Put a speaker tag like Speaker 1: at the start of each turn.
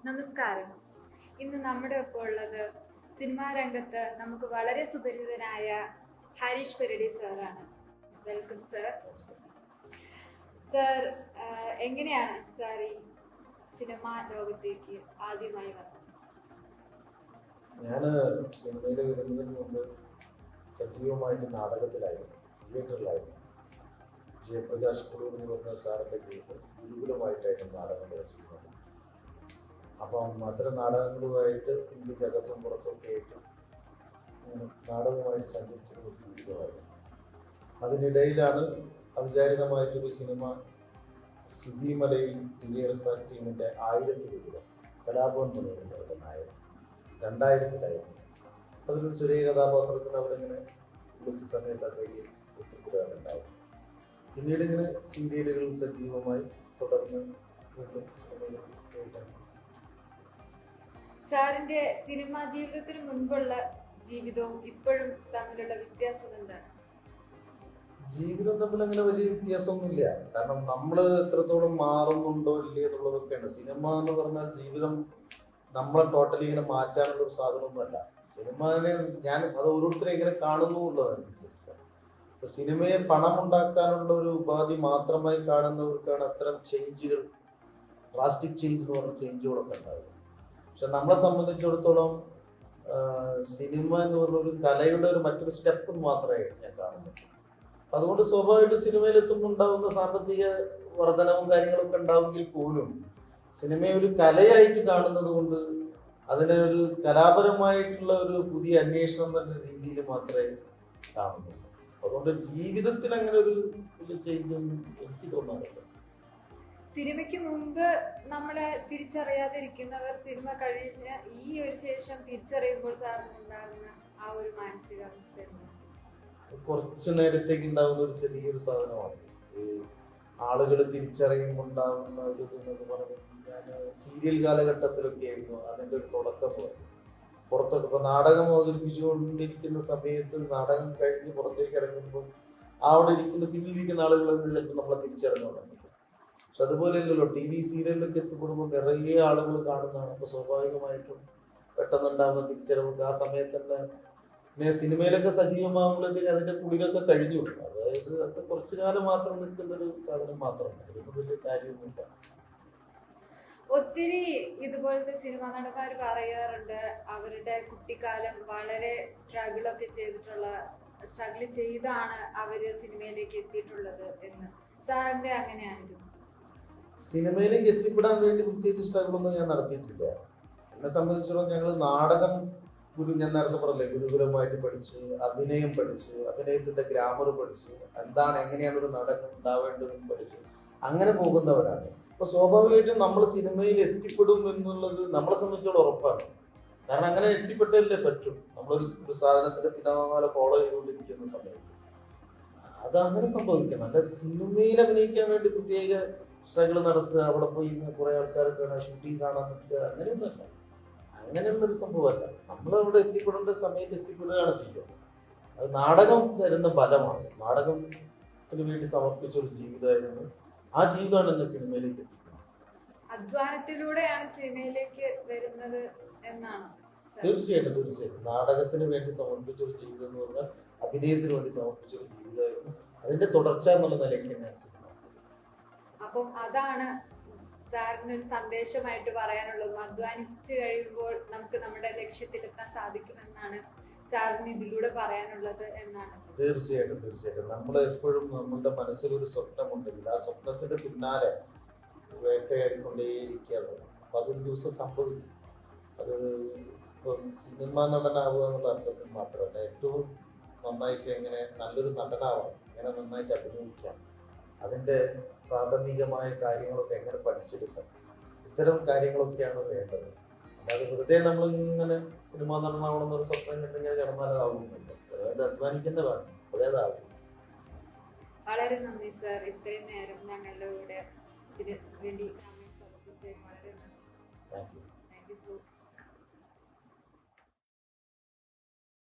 Speaker 1: നമസ്കാരം. ഇന്ന് നമ്മുടെ ഒപ്പം ഉള്ളത് സിനിമാ രംഗത്ത് നമുക്ക് വളരെ സുപരിചിതനായ ഹരീഷ് പെരടി സാറാണ്. Welcome sir. സർ, എങ്ങനെയാണ് സാർ ഈ സിനിമാ ലോകത്തേക്ക് ആദ്യമായി വന്നത്?
Speaker 2: ഞാൻ സിനിമയിൽ വരുന്നതിന് മുമ്പ് സജീവമായിട്ട് നാടകത്തിലായിരുന്നു, തിയേറ്ററിലായിരുന്നു. ജയപ്രകാശ് കുളൂർ എന്ന് പറഞ്ഞ സാറിൻ്റെ കീഴിൽ ഗുരുകുലമായിട്ടായിരുന്നു നാടകം രചിക്കുന്നത്. അപ്പം അത്തരം നാടകങ്ങളുമായിട്ട് ഇന്ത്യക്കകത്തും പുറത്തൊക്കെ ആയിട്ട് നാടകവുമായിട്ട് സഞ്ചരിച്ചിരുന്ന ഒരു ജീവിതമായിരുന്നു. അതിനിടയിലാണ് അവിചാരിതമായിട്ടൊരു സിനിമ സിബിമലയിൽ TRS ടീമിൻ്റെ 1000 രൂപ കലാഭവൻ മണിയുടെ നായകൻ 2000-ലായിരുന്നു. അതിലൊരു ചെറിയ കഥാപാത്രത്തിന് അവരിങ്ങനെ വിളിച്ച സമയത്ത് അതിലേക്ക് എത്തിപ്പെടുകയുണ്ടായിരുന്നു. പിന്നീട് ഇങ്ങനെ സീരിയലുകളിൽ സജീവമായി തുടർന്ന് വീണ്ടും സിനിമയിൽ പോയിട്ടാണ്.
Speaker 1: സാറിന്റെ സിനിമാ ജീവിതത്തിന് മുൻപുള്ള ജീവിതവും ഇപ്പോഴും തമ്മിലുള്ള വ്യത്യാസം എന്താണ്?
Speaker 2: ജീവിതം തമ്മിൽ അങ്ങനെ വലിയ വ്യത്യാസമൊന്നുമില്ല. കാരണം നമ്മൾ എത്രത്തോളം മാറുന്നുണ്ടോ ഇല്ലേ എന്നുള്ളതൊക്കെയാണ്. സിനിമ എന്ന് പറഞ്ഞാൽ ജീവിതം നമ്മളെ ടോട്ടലി ഇങ്ങനെ മാറ്റാനുള്ള ഒരു സാധനമൊന്നുമല്ല. സിനിമയെ ഞാൻ അത് ഓരോരുത്തരെ ഇങ്ങനെ കാണുന്നു എന്നുള്ളതനുസരിച്ച് ഇപ്പൊ സിനിമയെ പണം ഉണ്ടാക്കാനുള്ള ഒരു ഉപാധി മാത്രമായി കാണുന്നവർക്കാണ് അത്തരം ചേഞ്ചുകൾ, ഡ്രാസ്റ്റിക് ചേഞ്ച് എന്ന് പറഞ്ഞ ചേഞ്ചുകളൊക്കെ ഉണ്ടാകുന്നത്. പക്ഷെ നമ്മളെ സംബന്ധിച്ചിടത്തോളം സിനിമ എന്ന് പറഞ്ഞ ഒരു കലയുടെ ഒരു മറ്റൊരു സ്റ്റെപ്പ് മാത്രമേ ഞാൻ കാണുന്നുള്ളൂ. അതുകൊണ്ട് സ്വാഭാവികമായിട്ടും സിനിമയിലെത്തുമ്പോൾ ഉണ്ടാകുന്ന സാമ്പത്തിക വർധനവും കാര്യങ്ങളൊക്കെ ഉണ്ടാവുമെങ്കിൽ പോലും സിനിമയെ ഒരു കലയായിട്ട് കാണുന്നത് കൊണ്ട് അതിനെ ഒരു കലാപരമായിട്ടുള്ള ഒരു പുതിയ അന്വേഷണം എന്ന രീതിയിൽ മാത്രമേ കാണുന്നുള്ളൂ. അതുകൊണ്ട് ജീവിതത്തിൽ അങ്ങനെ ഒരു വലിയ ചേഞ്ചൊന്നും എനിക്ക് തോന്നാറില്ല.
Speaker 1: സിനിമയ്ക്ക് മുമ്പ് നമ്മളെ തിരിച്ചറിയാതിരിക്കുന്നവർ സിനിമ കഴിഞ്ഞ് ഈ ഒരു ശേഷം തിരിച്ചറിയുമ്പോൾ സാറിന് ഉണ്ടാകുന്ന ആ ഒരു മാനസികാവസ്ഥ
Speaker 2: കുറച്ചു നേരത്തേക്ക് ഉണ്ടാകുന്ന ഒരു ചെറിയൊരു സാധനമാണ് ഈ ആളുകൾ തിരിച്ചറിയുമ്പോൾ ഉണ്ടാകുന്ന ഒരു ഇതെന്നൊക്കെ പറയുന്നത്. ഞാൻ സീരിയൽ കാലഘട്ടത്തിലൊക്കെ ആയിരുന്നു അതിൻ്റെ ഒരു തുടക്കം പോലെ. പുറത്തൊക്കെ ഇപ്പൊ നാടകം അവതരിപ്പിച്ചുകൊണ്ടിരിക്കുന്ന സമയത്ത് നാടകം കഴിഞ്ഞ് പുറത്തേക്ക് ഇറങ്ങുമ്പോൾ അവിടെ ഇരിക്കുന്ന പിന്നിലിരിക്കുന്ന ആളുകൾ ചിലപ്പോൾ നമ്മളെ തിരിച്ചറിഞ്ഞുകൊണ്ടിരിക്കും. പക്ഷെ അതുപോലെയല്ലല്ലോ TV സീരിയലിലൊക്കെ എത്തിപ്പെടുമ്പോൾ നിറയെ ആളുകൾ കാണുന്നതാണ്. അപ്പോൾ സ്വാഭാവികമായിട്ടും പെട്ടെന്നുണ്ടാകുന്ന തിരിച്ചറിവുണ്ട്. ആ സമയത്ത് തന്നെ പിന്നെ സിനിമയിലൊക്കെ സജീവമാകുമ്പോഴത്തേക്ക് അതിന്റെ കുളിരൊക്കെ കഴിഞ്ഞു. അതായത് അത് കുറച്ചു കാലം മാത്രം നിൽക്കുന്ന ഒരു സാധനം മാത്രമല്ല, അതിനൊന്നും വലിയ കാര്യമൊന്നുമില്ല.
Speaker 1: ഒത്തിരി ഇതുപോലത്തെ സിനിമാ നടന്മാർ പറയാറുണ്ട് അവരുടെ കുട്ടിക്കാലം വളരെ സ്ട്രഗിൾ ചെയ്താണ് അവര് സിനിമയിലേക്ക് എത്തിയിട്ടുള്ളത് എന്ന്. സാറിന്റെ അങ്ങനെയായിരുന്നു?
Speaker 2: സിനിമയിലേക്ക് എത്തിപ്പെടാൻ വേണ്ടി പ്രത്യേകിച്ച് സ്ട്രഗിളൊന്നും ഞാൻ നടത്തിയിട്ടില്ല. എന്നെ സംബന്ധിച്ചിടത്തോളം ഞങ്ങൾ നാടകം ഞാൻ നേരത്തെ പറഞ്ഞില്ലേ, ഗുരുകുലമായിട്ട് പഠിച്ച് അഭിനയം പഠിച്ച് അഭിനയത്തിന്റെ ഗ്രാമർ പഠിച്ച് എങ്ങനെയാണ് ഒരു നടൻ ഉണ്ടാവേണ്ടതെന്ന് പഠിച്ച് അങ്ങനെ പോകുന്നവരാണ്. അപ്പൊ സ്വാഭാവികമായിട്ടും നമ്മൾ സിനിമയിൽ എത്തിപ്പെടും എന്നുള്ളത് നമ്മളെ സംബന്ധിച്ചോളം ഉറപ്പാണ്. കാരണം അങ്ങനെ എത്തിപ്പെട്ടല്ലേ പറ്റും. നമ്മളൊരു സാധനത്തിന്റെ പിന്നാലെ ഫോളോ ചെയ്തുകൊണ്ടിരിക്കുന്ന സമയത്ത് അത് അങ്ങനെ സംഭവിക്കണം. അല്ല സിനിമയിൽ അഭിനയിക്കാൻ വേണ്ടി പ്രത്യേക സ്ട്രഗിൾ നടത്തുക, അവിടെ പോയി കുറെ ആൾക്കാരെ കാണാൻ, ഷൂട്ടിങ് കാണാൻ നിൽക്കുക, അങ്ങനെയൊന്നുമല്ല. അങ്ങനെയുള്ളൊരു സംഭവമല്ല. നമ്മളവിടെ എത്തിപ്പെടേണ്ട സമയത്ത് എത്തിപ്പെടുകയാണ് ചെയ്യുക. അത് നാടകം തരുന്ന ഫലമാണ്. നാടകത്തിന് വേണ്ടി സമർപ്പിച്ച ഒരു ജീവിതമായിരുന്നു. ആ ജീവിതമാണ് എന്നെ സിനിമയിലേക്ക് എത്തിക്കുന്നത്.
Speaker 1: അധ്വാനത്തിലൂടെയാണ് സിനിമയിലേക്ക് വരുന്നത് എന്നാണ്?
Speaker 2: തീർച്ചയായിട്ടും നാടകത്തിന് വേണ്ടി സമർപ്പിച്ച ഒരു ജീവിതം എന്ന് പറഞ്ഞാൽ അഭിനയത്തിന് വേണ്ടി സമർപ്പിച്ച ഒരു ജീവിതമായിരുന്നു. അതിന്റെ തുടർച്ച എന്നുള്ള നിലയ്ക്ക് തന്നെയാണ് സിനിമ.
Speaker 1: അപ്പം അതാണ് സാറിന് ഒരു സന്ദേശമായിട്ട് പറയാനുള്ളതും. അധ്വാനിച്ചു കഴിയുമ്പോൾ നമുക്ക് നമ്മുടെ ലക്ഷ്യത്തിലെത്താൻ സാധിക്കുമെന്നാണ് സാറിന് ഇതിലൂടെ പറയാനുള്ളത് എന്നാണ്.
Speaker 2: തീർച്ചയായിട്ടും നമ്മൾ എപ്പോഴും നമ്മളുടെ മനസ്സിലൊരു സ്വപ്നമുണ്ടെങ്കിൽ ആ സ്വപ്നത്തിന്റെ പിന്നാലെ വേട്ടയാടിക്കൊണ്ടേയിരിക്കുകയാണ്. അപ്പൊ അതൊരു ദിവസം സംഭവിക്കും. അത് ഇപ്പം സിനിമ നടനാവുക എന്നുള്ള അർത്ഥത്തിൽ മാത്രമല്ല, ഏറ്റവും നന്നായിട്ട് എങ്ങനെ നല്ലൊരു നടനാവാം, എങ്ങനെ നന്നായിട്ട് അഭിനയിക്കാം, അതിൻ്റെ പ്രാഥമികമായ കാര്യങ്ങളൊക്കെ എങ്ങനെ പഠിച്ചെടുക്കാം, ഇത്തരം കാര്യങ്ങളൊക്കെയാണ് വേണ്ടത്. അല്ലാതെ വെറുതെ നമ്മളിങ്ങനെ സിനിമാ നടനാവണമെന്നൊരു സ്വപ്നം കണ്ടിങ്ങനെ കിടന്നാലാവുന്നുണ്ട്. അതായത് അധ്വാനിക്കുന്നതാണ്, അപ്പോഴേതാവും.
Speaker 1: വളരെ നന്ദി സർ, ഇത്രയും നേരം ഞങ്ങളുടെ കൂടെ ഇതിന് വേണ്ടി സമയം സമർപ്പിച്ചതിന് വളരെ നന്ദി.
Speaker 2: Thank you.
Speaker 1: Thank you so much.